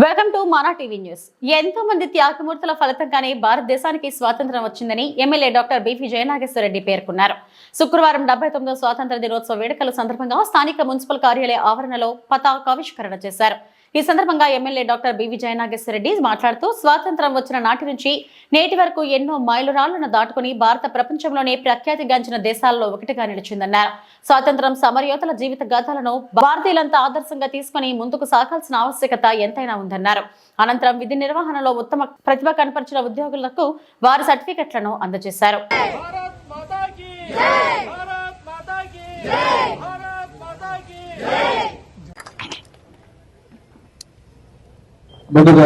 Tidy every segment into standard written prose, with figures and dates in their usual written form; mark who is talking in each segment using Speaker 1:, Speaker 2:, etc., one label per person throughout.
Speaker 1: Welcome to Mana TV news. ఎంతో మంది త్యాగమూర్తుల ఫలితంగానే భారతదేశానికి స్వాతంత్ర్యం వచ్చిందని ఎమ్మెల్యే డాక్టర్ బి విజయనాగేశ్వరరెడ్డి పేర్కొన్నారు. శుక్రవారం 79వ స్వాతంత్ర దినోత్సవ వేడుకల సందర్భంగా స్థానిక మున్సిపల్ కార్యాలయ ఆవరణలో పతాకావిష్కరణ చేశారు. ఈ సందర్భంగా ఎమ్మెల్యే డాక్టర్ బి విజయనాగేశ్వరరెడ్డి మాట్లాడుతూ స్వాతంత్ర్యం వచ్చిన నాటి నుంచి నేటి వరకు ఎన్నో మైలురాళ్లను దాటుకుని భారత ప్రపంచంలోనే ప్రఖ్యాతిగాంచిన దేశాలలో ఒకటిగా నిలిచిందన్నారు. స్వాతంత్ర్యం సమరయోధుల జీవిత గాథలను భారతీయులంతా ఆదర్శంగా తీసుకుని ముందుకు సాగాల్సిన ఆవశ్యకత ఎంతైనా ఉందన్నారు. అనంతరం విధి నిర్వహణలో ఉత్తమ ప్రతిభ కనపరిచిన ఉద్యోగులకు వారి సర్టిఫికెట్లను అందజేశారు.
Speaker 2: ముందుగా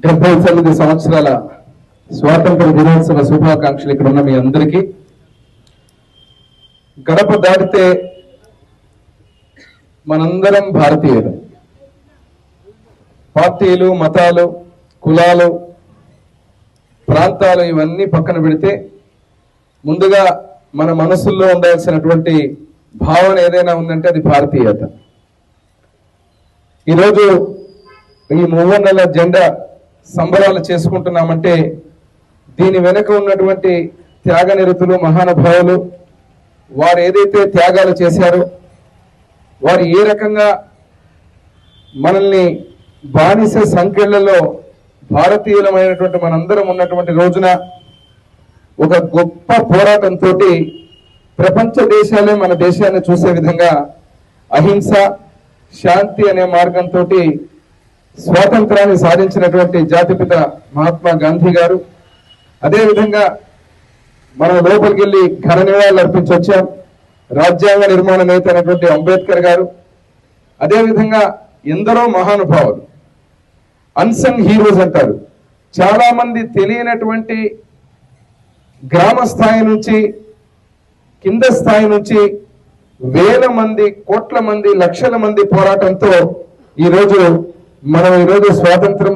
Speaker 2: 79 సంవత్సరాల స్వాతంత్ర దినోత్సవ శుభాకాంక్షలు ఇక్కడ ఉన్న మీ అందరికీ. గడప దాటితే మనందరం భారతీయులు. పార్టీలు, మతాలు, కులాలు, ప్రాంతాలు ఇవన్నీ పక్కన పెడితే ముందుగా మన మనసుల్లో ఉండాల్సినటువంటి భావన ఏదైనా ఉందంటే అది భారతీయత. ఈరోజు ఈ 3 నెలల జెండా సంబరాలు చేసుకుంటున్నామంటే దీని వెనుక ఉన్నటువంటి త్యాగనిరతులు, మహానుభావులు, వారు ఏదైతే త్యాగాలు చేశారో, వారు ఏ రకంగా మనల్ని బానిస సంఖ్యలలో భారతీయులమైనటువంటి మనందరం ఉన్నటువంటి రోజున ఒక గొప్ప పోరాటంతో ప్రపంచ దేశాలే మన దేశాన్ని చూసే విధంగా అహింస, శాంతి అనే మార్గంతో స్వాతంత్రాన్ని సాధించినటువంటి జాతిపిత మహాత్మా గాంధీ గారు, అదేవిధంగా మనం లోపలికి వెళ్ళి ఘన నివాళులు అర్పించొచ్చాం రాజ్యాంగ నిర్మాణ నేత అయినటువంటి అంబేద్కర్ గారు, అదేవిధంగా ఎందరో మహానుభావులు, అన్సంగ్ హీరోస్ అంటారు. చాలా మంది తెలియనటువంటి గ్రామ స్థాయి నుంచి, కింద స్థాయి నుంచి వేల మంది, కోట్ల మంది, లక్షల మంది పోరాటంతో మనం ఈరోజు స్వాతంత్రం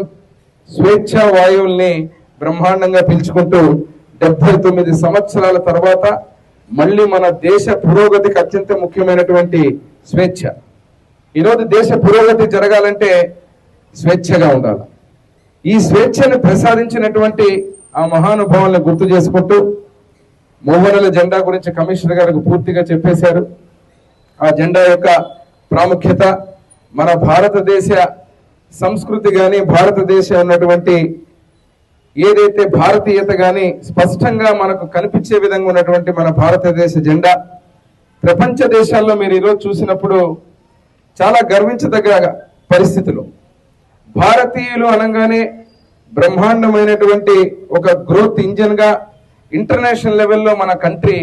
Speaker 2: స్వేచ్ఛా వాయువుల్ని బ్రహ్మాండంగా పీల్చుకుంటూ 79 సంవత్సరాల తర్వాత మళ్ళీ మన దేశ పురోగతికి అత్యంత ముఖ్యమైనటువంటి స్వేచ్ఛ. ఈరోజు దేశ పురోగతి జరగాలంటే స్వేచ్ఛగా ఉండాలి. ఈ స్వేచ్ఛను ప్రసాదించినటువంటి ఆ మహానుభావులను గుర్తు చేసుకుంటూ 3 నెలల జెండా గురించి కమిషనర్ గారికి పూర్తిగా చెప్పేశారు. ఆ జెండా యొక్క ప్రాముఖ్యత, మన భారతదేశ సంస్కృతి కానీ, భారతదేశ ఉన్నటువంటి ఏదైతే భారతీయత కానీ స్పష్టంగా మనకు కనిపించే విధంగా ఉన్నటువంటి మన భారతదేశ జెండా ప్రపంచ దేశాల్లో మీరు ఈరోజు చూసినప్పుడు చాలా గర్వించదగ్గ పరిస్థితులు. భారతీయులు అనగానే బ్రహ్మాండమైనటువంటి ఒక గ్రోత్ ఇంజన్ గా ఇంటర్నేషనల్ లెవెల్లో మన కంట్రీ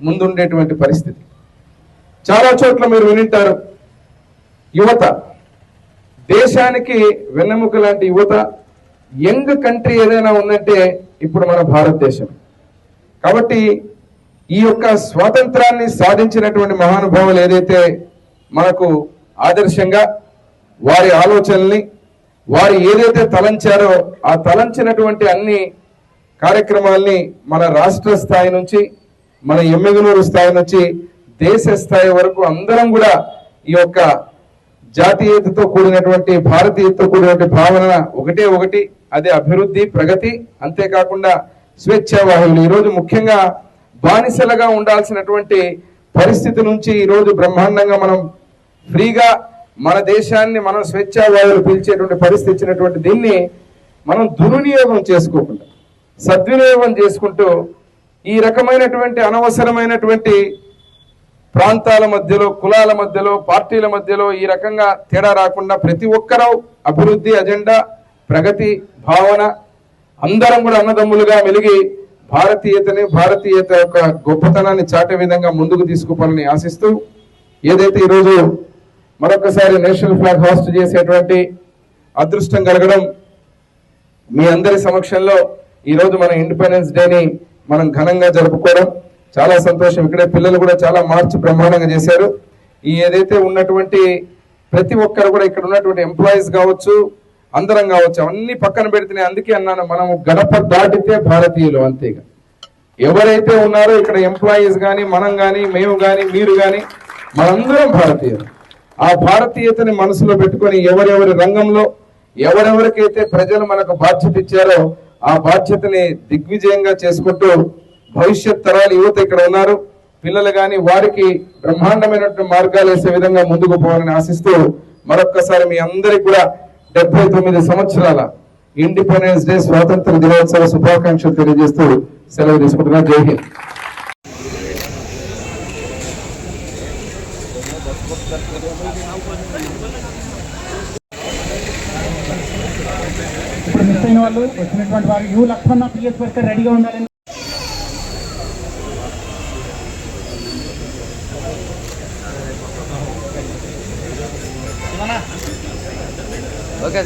Speaker 2: ముందుండేటువంటి పరిస్థితి. చాలా చోట్ల మీరు వినింటారు, యువత, దేశానికి వెన్నెముక లాంటి యువత, యంగ్ కంట్రీ ఏదైనా ఉందంటే ఇప్పుడు మన భారతదేశం. కాబట్టి ఈ యొక్క స్వాతంత్రాన్ని సాధించినటువంటి మహానుభావులు ఏదైతే మనకు ఆదర్శంగా వారి ఆలోచనల్ని, వారు ఏదైతే తలంచారో ఆ తలంచినటువంటి అన్ని కార్యక్రమాల్ని మన రాష్ట్ర స్థాయి నుంచి, మన ఎమ్మెగనూరు స్థాయి నుంచి దేశ స్థాయి వరకు అందరం కూడా ఈ యొక్క జాతీయతతో కూడినటువంటి, భారతీయతతో కూడినటువంటి భావన ఒకటి, అదే అభివృద్ధి, ప్రగతి. అంతేకాకుండా స్వేచ్ఛా వాయువులు. ఈరోజు ముఖ్యంగా బానిసలుగా ఉండాల్సినటువంటి పరిస్థితి నుంచి ఈరోజు బ్రహ్మాండంగా మనం ఫ్రీగా మన దేశాన్ని మనం స్వేచ్ఛా వాయువులు పీల్చేటువంటి పరిస్థితి ఇచ్చినటువంటి దీన్ని మనం దుర్వినియోగం చేసుకోకుండా సద్వినియోగం చేసుకుంటూ ఈ రకమైనటువంటి అనవసరమైనటువంటి ప్రాంతాల మధ్యలో, కులాల మధ్యలో, పార్టీల మధ్యలో ఈ రకంగా తేడా రాకుండా ప్రతి ఒక్కరూ అభివృద్ధి అజెండా, ప్రగతి భావన, అందరం కూడా అన్నదమ్ములుగా మెలిగి భారతీయత యొక్క గొప్పతనాన్ని చాటే విధంగా ముందుకు తీసుకుపోవాలని ఆశిస్తూ, ఏదైతే ఈరోజు మరొకసారి నేషనల్ ఫ్లాగ్ హోస్ట్ చేసేటువంటి అదృష్టం కలగడం, మీ అందరి సమక్షంలో ఈరోజు మన ఇండిపెండెన్స్ డేని మనం ఘనంగా జరుపుకోవడం చాలా సంతోషం. ఇక్కడే పిల్లలు కూడా చాలా మార్చి బ్రహ్మాండంగా చేశారు. ఈ ఏదైతే ఉన్నటువంటి ప్రతి ఒక్కరు కూడా ఇక్కడ ఉన్నటువంటి ఎంప్లాయీస్ కావచ్చు, అందరం కావచ్చు, అవన్నీ పక్కన పెడితేనే అందుకే అన్నాను, మనము గడప దాటితే భారతీయులు. అంతేగా ఎవరైతే ఉన్నారో ఇక్కడ ఎంప్లాయీస్ కానీ, మనం కానీ, మేము కానీ, మీరు కానీ, మనందరం భారతీయులు. ఆ భారతీయతని మనసులో పెట్టుకొని ఎవరెవరి రంగంలో ఎవరెవరికైతే ప్రజలు మనకు బాధ్యత ఇచ్చారో ఆ బాధ్యతని దిగ్విజయంగా చేసుకుంటూ భవిష్యత్ తరాల యువత ఇక్కడ ఉన్నారు, పిల్లలు గాని వారికి బ్రహ్మాండమైనటువంటి మార్గాలు వేసే విధంగా ముందుకు పోవాలని ఆశిస్తూ మరొక్కసారి మీ అందరికి కూడా 79 సంవత్సరాల ఇండిపెండెన్స్ డే స్వాతంత్ర దినోత్సవ శుభాకాంక్షలు తెలియజేస్తూ సెలవు తీసుకుంటున్నా. జై హింద్.
Speaker 3: ఇప్పుడు మిస్ అయిన వాళ్ళు వచ్చినటువంటి వారు యూ లక్ష్మణ పిఎస్ వర్కర్ రెడీగా ఉండాలని.
Speaker 4: ఓకే.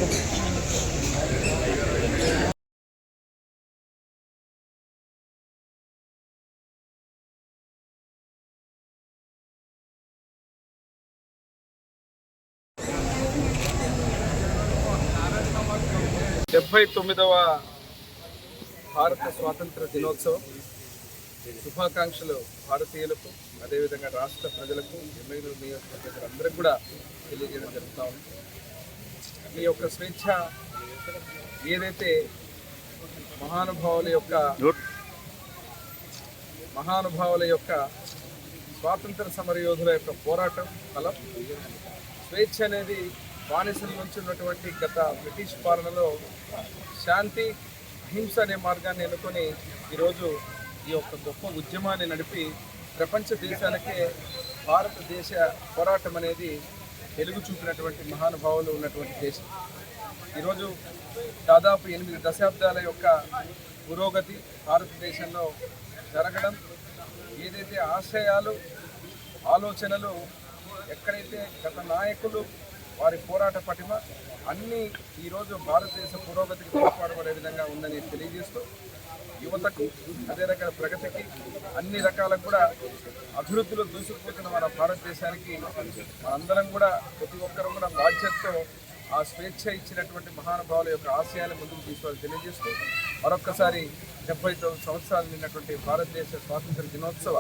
Speaker 2: డెబ్బై 79వ భారత స్వాతంత్ర దినోత్సవం శుభాకాంక్షలు భారతీయులకు, అదేవిధంగా రాష్ట్ర ప్రజలకు, ఎమ్మెల్యేలు, నియోజకవర్గ ప్రజలందరికీ కూడా తెలియజేయడం జరుగుతూ ఉంది. ఈ యొక్క స్వేచ్ఛ ఏదైతే మహానుభావుల యొక్క స్వాతంత్ర సమర యోధుల యొక్క పోరాటం ఫలం. స్వేచ్ఛ అనేది బానిసల నుంచి ఉన్నటువంటి గత బ్రిటిష్ పాలనలో శాంతి, అహింస అనే మార్గాన్ని ఎన్నుకొని ఈరోజు ఈ యొక్క గొప్ప ఉద్యమాన్ని నడిపి ప్రపంచ దేశాలకే భారతదేశ పోరాటం అనేది వెలుగు చూపినటువంటి మహానుభావులు ఉన్నటువంటి దేశం. ఈరోజు దాదాపు 8 దశాబ్దాల యొక్క పురోగతి భారతదేశంలో జరగడం, ఏదైతే ఆశయాలు, ఆలోచనలు, ఎక్కడైతే గత నాయకులు వారి పోరాట పటిమ అన్నీ ఈరోజు భారతదేశ పురోగతికి తోడ్పడబడే విధంగా ఉందని తెలియజేస్తూ యువతకు, అదే రకాల ప్రగతికి, అన్ని రకాలకు కూడా అభివృద్ధిలో దూసుకుపోతున్న మన భారతదేశానికి మనందరం కూడా ప్రతి ఒక్కరూ కూడా బాధ్యతతో ఆ స్వేచ్ఛ ఇచ్చినటువంటి మహానుభావుల యొక్క ఆశయాన్ని ముందుకు తీసుకోవాలని తెలియజేస్తూ మరొక్కసారి 79 సంవత్సరాలు నిన్నటువంటి భారతదేశ స్వాతంత్ర దినోత్సవ